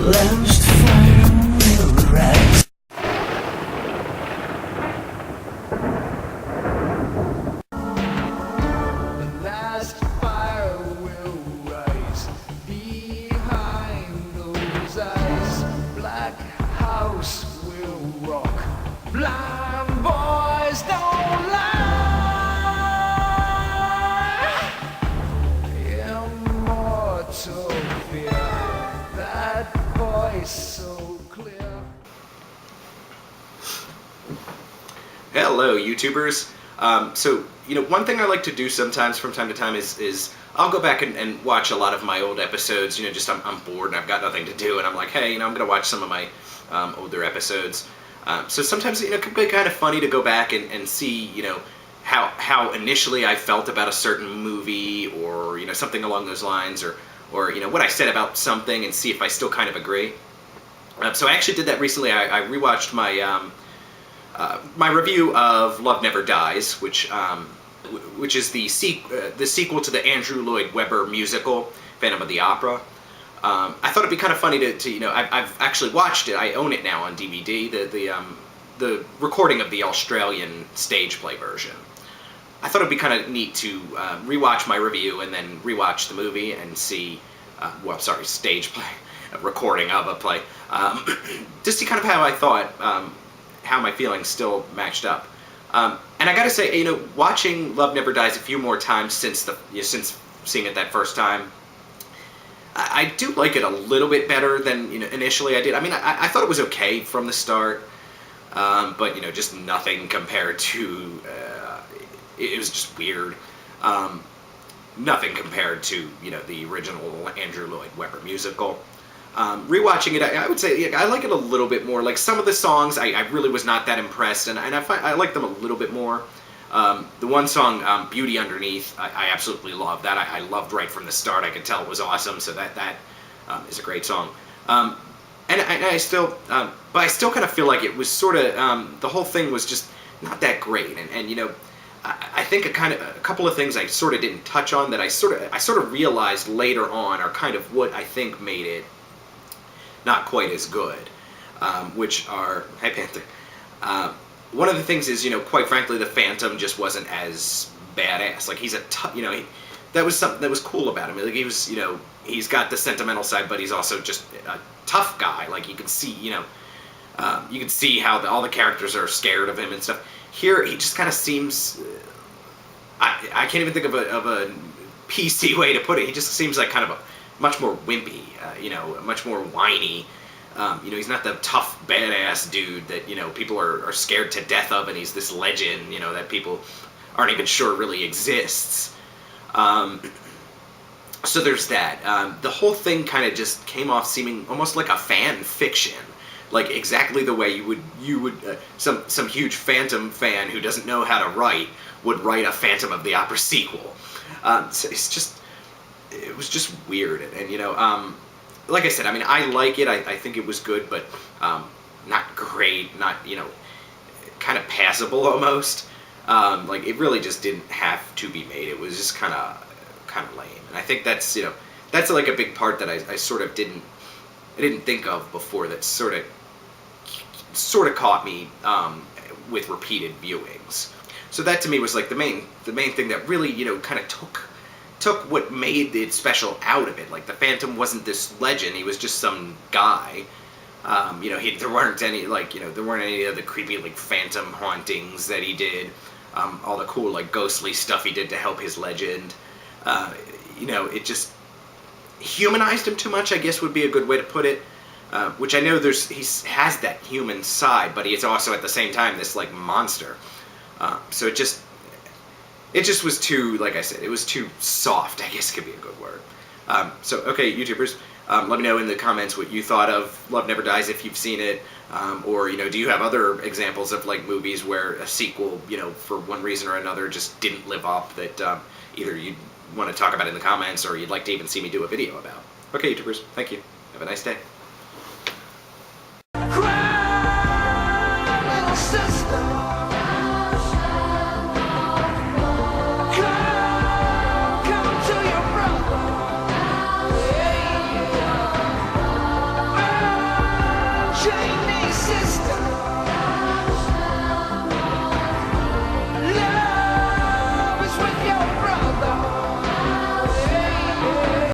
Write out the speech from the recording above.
last fire will rise. The last fire will rise behind those eyes. Black house will rock. Blind boys don't lie. Immortal fear. That voice so clear. Hello, YouTubers. So, one thing I like to do sometimes from time to time is I'll go back and watch a lot of my old episodes. Just I'm bored and I've got nothing to do, and I'm like, hey, I'm gonna watch some of my older episodes. So sometimes it can be kind of funny to go back and see how initially I felt about a certain movie, or something along those lines, or what I said about something, and see if I still kind of agree. So I actually did that recently. I rewatched my review of Love Never Dies, which is the sequel to the Andrew Lloyd Webber musical Phantom of the Opera. I thought it'd be kind of funny to I've actually watched it. I own it now on DVD. The recording of the Australian stage play version. I thought it'd be kind of neat to rewatch my review and then rewatch the movie and see, stage play, a recording of a play, just see kind of how I thought, how my feelings still matched up. And I gotta say, watching Love Never Dies a few more times since seeing it that first time, I do like it a little bit better than initially I did. I mean, I thought it was okay from the start, but just nothing compared to. It was just weird. Nothing compared to the original Andrew Lloyd Webber musical. Rewatching it, I would say I like it a little bit more. Like some of the songs, I really was not that impressed, and I like them a little bit more. The one song, Beauty Underneath, I absolutely love that. I loved right from the start. I could tell it was awesome, so that is a great song. And I still, but I still kind of feel like it was sort of, the whole thing was just not that great. And I think a couple of things I sort of didn't touch on that I sort of realized later on are kind of what I think made it not quite as good, which are, hi Panther. One of the things is, quite frankly, the Phantom just wasn't as badass. Like, he's a that was something that was cool about him. Like, he was, he's got the sentimental side, but he's also just a tough guy. Like, you can see, you can see how all the characters are scared of him and stuff. Here, he just kind of seems, I can't even think of a PC way to put it. He just seems like kind of a much more wimpy, much more whiny. He's not the tough, badass dude that, people are scared to death of, and he's this legend, that people aren't even sure really exists. So there's that. The whole thing kind of just came off seeming almost like a fan fiction. Like exactly the way you would some huge Phantom fan who doesn't know how to write would write a Phantom of the Opera sequel. So it was just weird, and like I said, I mean, I like it. I think it was good, but not great. Not kind of passable almost. Like it really just didn't have to be made. It was just kind of lame, and I think that's that's like a big part that I sort of didn't think of before. That sort of caught me with repeated viewings. So that to me was like the main thing that really kind of took what made it special out of it. Like the Phantom wasn't this legend; he was just some guy. There weren't any there weren't any of the creepy like Phantom hauntings that he did. All the cool like ghostly stuff he did to help his legend. It just humanized him too much, I guess would be a good way to put it. Which I know he has that human side, but he is also at the same time this like monster. So it just was too, like I said, it was too soft, I guess could be a good word. So okay, YouTubers, let me know in the comments what you thought of Love Never Dies if you've seen it, or do you have other examples of like movies where a sequel, for one reason or another just didn't live up that either you want to talk about in the comments or you'd like to even see me do a video about. Okay, YouTubers, thank you. Have a nice day. Come to your brother. change.